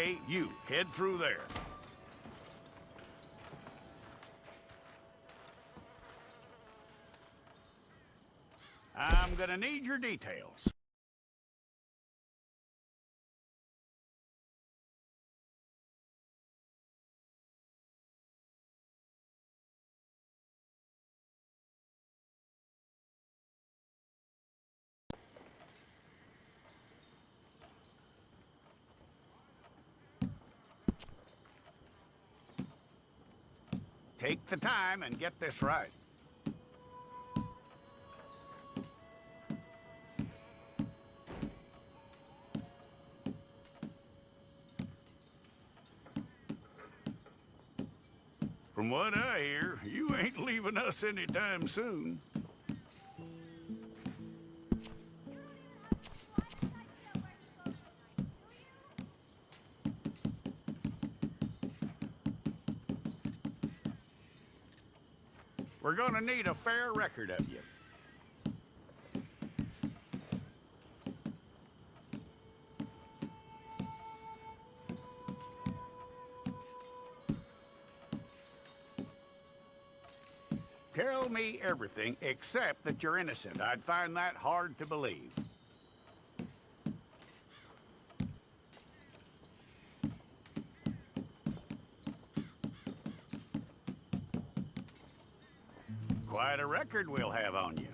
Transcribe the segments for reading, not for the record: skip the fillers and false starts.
Okay, you, head through there. I'm gonna need your details. Take the time and get this right. From what I hear, you ain't leaving us anytime soon. We're gonna need a fair record of you. Tell me everything except that you're innocent. I'd find that hard to believe. Quite a record we'll have on you.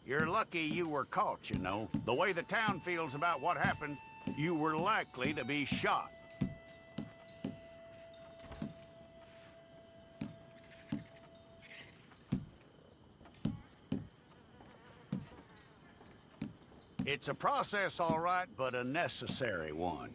You're lucky you were caught, you know. The way the town feels about what happened, you were likely to be shot. It's a process, all right, but a necessary one.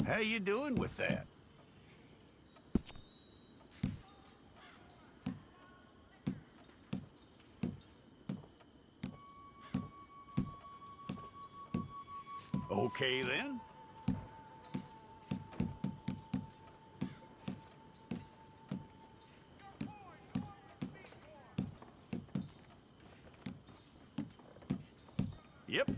How you doing with that? Okay, then. Yep.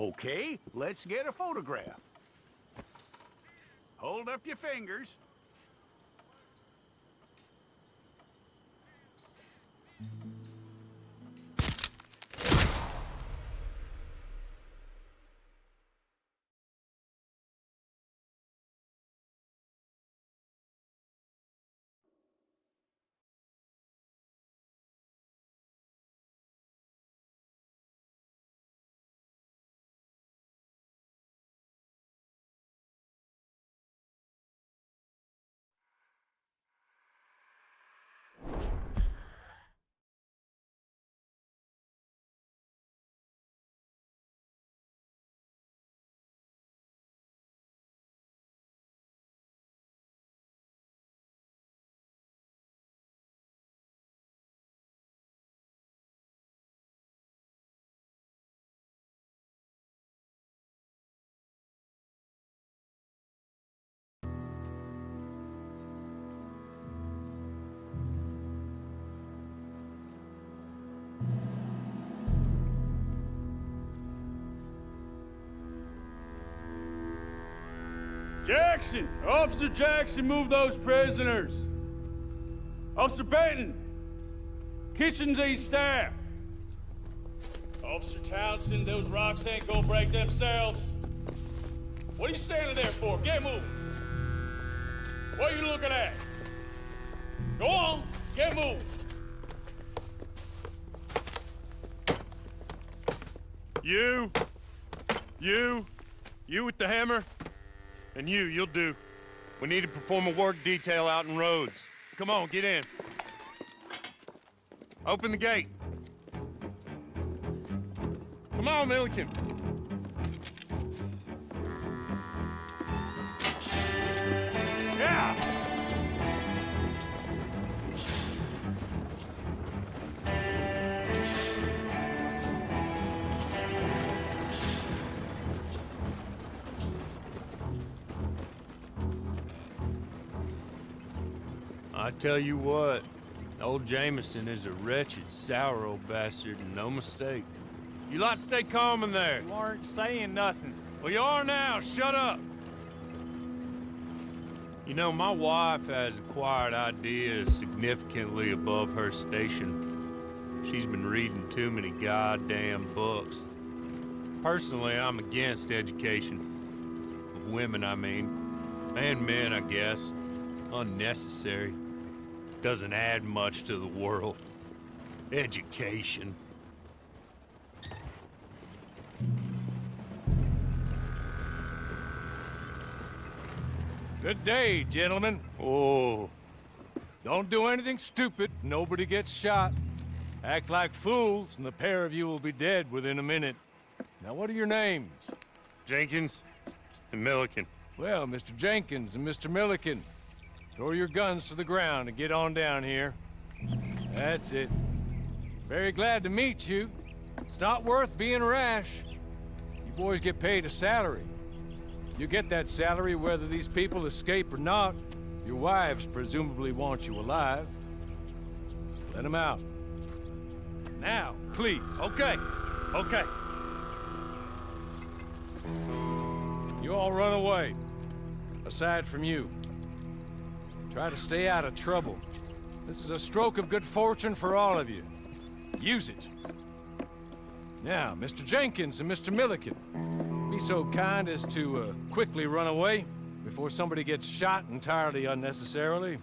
Okay, let's get a photograph. Hold up your fingers. Jackson! Officer Jackson, move those prisoners! Officer Benton! Kitchens aid staff! Officer Townsend, those rocks ain't gonna break themselves. What are you standing there for? Get moving! What are you looking at? Go on, get moving! You with the hammer? And you'll do. We need to perform a work detail out in Rhodes. Come on, get in. Open the gate. Come on, Milliken. Yeah! I tell you what, old Jameson is a wretched, sour old bastard, and no mistake. You lot stay calm in there. You aren't saying nothing. Well, you are now. Shut up. You know, my wife has acquired ideas significantly above her station. She's been reading too many goddamn books. Personally, I'm against education. Of women, I mean. And men, I guess. Unnecessary. Doesn't add much to the world. Education. Good day, gentlemen. Oh. Don't do anything stupid. Nobody gets shot. Act like fools, and the pair of you will be dead within a minute. Now, what are your names? Jenkins and Milliken. Well, Mr. Jenkins and Mr. Milliken, throw your guns to the ground and get on down here. That's it. Very glad to meet you. It's not worth being rash. You boys get paid a salary. You get that salary whether these people escape or not. Your wives presumably want you alive. Let them out. Now, please. Okay. You all run away. Aside from you. Try to stay out of trouble. This is a stroke of good fortune for all of you. Use it. Now, Mr. Jenkins and Mr. Milliken, be so kind as to quickly run away before somebody gets shot entirely unnecessarily.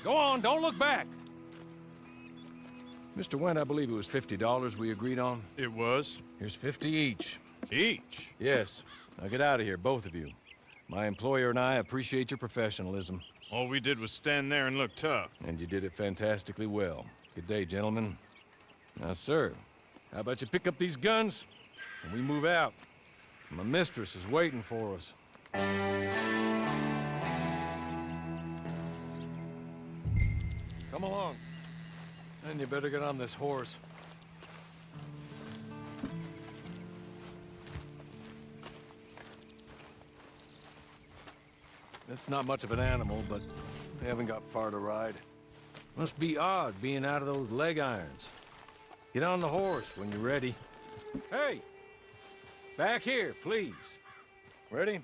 Go on, don't look back. Mr. Wendt, I believe it was $50 we agreed on. It was. Here's 50 each. Each? Yes. Now get out of here, both of you. My employer and I appreciate your professionalism. All we did was stand there and look tough. And you did it fantastically well. Good day, gentlemen. Now, sir, how about you pick up these guns and we move out? My mistress is waiting for us. Come along. And you better get on this horse. It's not much of an animal, but they haven't got far to ride. Must be odd being out of those leg irons. Get on the horse when you're ready. Hey! Back here, please. Ready?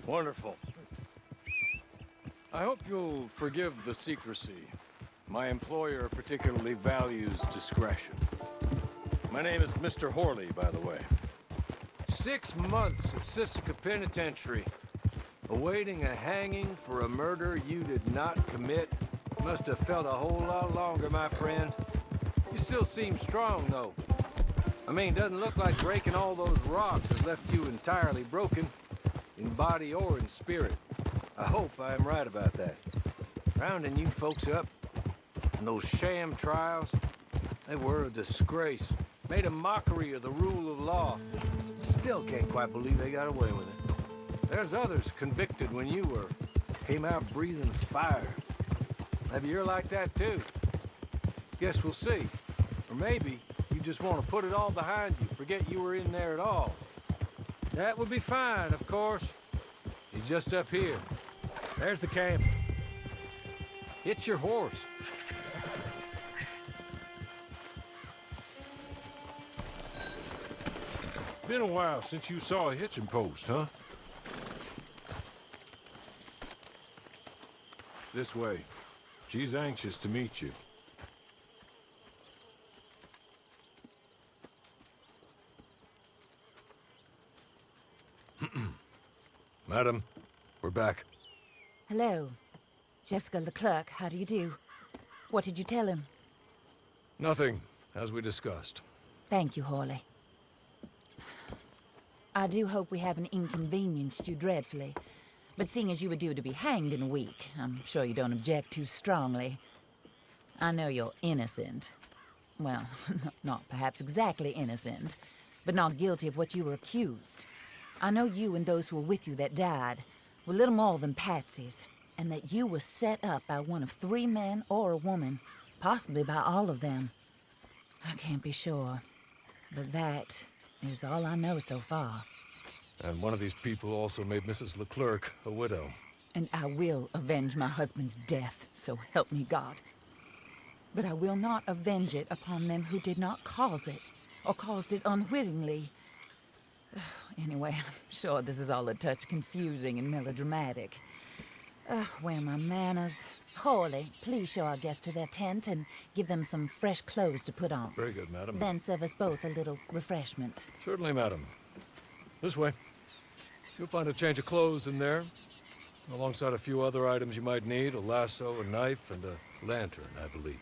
Wonderful. I hope you'll forgive the secrecy. My employer particularly values discretion. My name is Mr. Horley, by the way. 6 months at Sissica Penitentiary, awaiting a hanging for a murder you did not commit. Must have felt a whole lot longer, my friend. You still seem strong, though. I mean, doesn't look like breaking all those rocks has left you entirely broken, in body or in spirit. I hope I am right about that. Rounding you folks up, and those sham trials, they were a disgrace. Made a mockery of the rule of law. Still can't quite believe they got away with it. There's others convicted when you were. Came out breathing fire. Maybe you're like that too. Guess we'll see. Or maybe you just want to put it all behind you, forget you were in there at all. That would be fine, of course. He's just up here. There's the camp. Hitch your horse. Been a while since you saw a hitching post, huh? This way. She's anxious to meet you. Madam, we're back. Hello. Jessica Leclerc, how do you do? What did you tell him? Nothing, as we discussed. Thank you, Horley. I do hope we haven't inconvenienced you dreadfully. But seeing as you were due to be hanged in a week, I'm sure you don't object too strongly. I know you're innocent. Well, not perhaps exactly innocent, but not guilty of what you were accused. I know you and those who were with you that died were little more than patsies, and that you were set up by one of 3 men or a woman, possibly by all of them. I can't be sure, but that is all I know so far. And one of these people also made Mrs. Leclerc a widow. And I will avenge my husband's death, so help me God. But I will not avenge it upon them who did not cause it, or caused it unwittingly. Anyway, I'm sure this is all a touch confusing and melodramatic. Where are my manners? Horley, please show our guests to their tent and give them some fresh clothes to put on. Very good, madam. Then serve us both a little refreshment. Certainly, madam. This way. You'll find a change of clothes in there, alongside a few other items you might need, a lasso, a knife, and a lantern, I believe.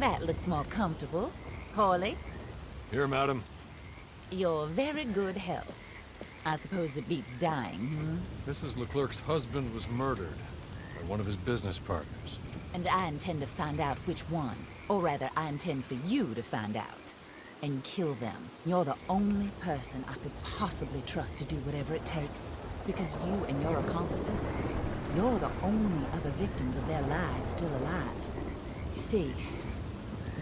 That looks more comfortable. Hawley, Here, madam. your very good health. I suppose it beats dying, Mrs. Leclerc's husband was murdered by one of his business partners. And I intend to find out which one. Or rather, I intend for you to find out. And kill them. You're the only person I could possibly trust to do whatever it takes. Because you and your accomplices, you're the only other victims of their lies still alive. You see,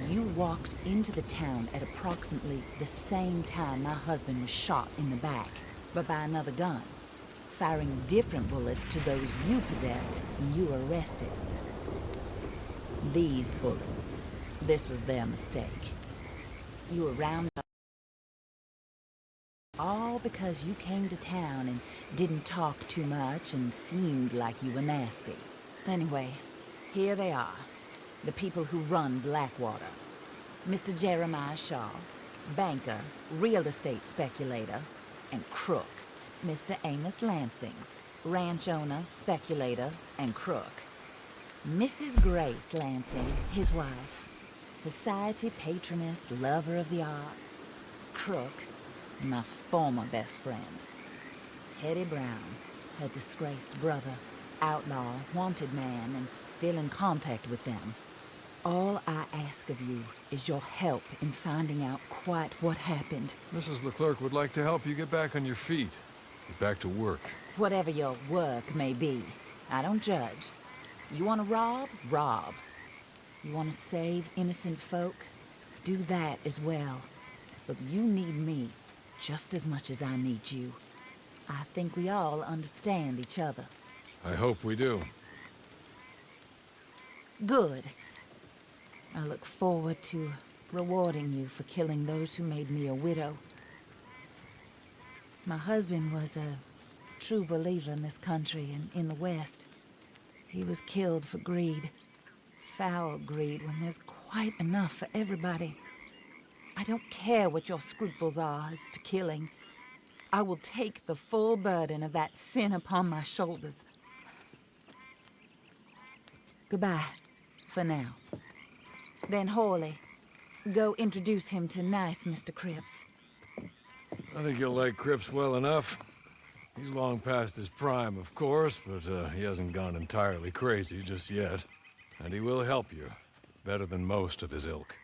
you walked into the town at approximately the same time my husband was shot in the back, but by another gun, firing different bullets to those you possessed when you were arrested. These bullets, this was their mistake. You were rounded up all because you came to town and didn't talk too much and seemed like you were nasty. Anyway, here they are, the people who run Blackwater. Mr. Jeremiah Shaw, banker, real estate speculator, and crook. Mr. Amos Lansing, ranch owner, speculator, and crook. Mrs. Grace Lansing, his wife, society patroness, lover of the arts, crook, and my former best friend. Teddy Brown, her disgraced brother, outlaw, wanted man, and still in contact with them. All I ask of you is your help in finding out quite what happened. Mrs. Leclerc would like to help you get back on your feet. Get back to work. Whatever your work may be, I don't judge. You want to rob? Rob. You want to save innocent folk? Do that as well. But you need me just as much as I need you. I think we all understand each other. I hope we do. Good. I look forward to rewarding you for killing those who made me a widow. My husband was a true believer in this country and in the West. He was killed for greed. Foul greed when there's quite enough for everybody. I don't care what your scruples are as to killing. I will take the full burden of that sin upon my shoulders. Goodbye, for now. Then Hawley, go introduce him to nice Mr. Cripps. I think you'll like Cripps well enough. He's long past his prime, of course, but he hasn't gone entirely crazy just yet. And he will help you, better than most of his ilk.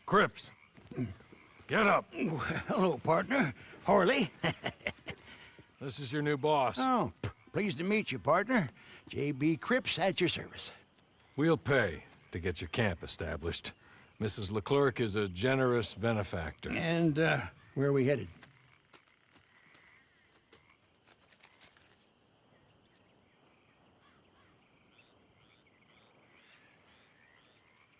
Cripps! Get up! Hello, partner. Harley. This is your new boss. Oh, pleased to meet you, partner. J.B. Cripps at your service. We'll pay to get your camp established. Mrs. Leclerc is a generous benefactor. And, where are we headed?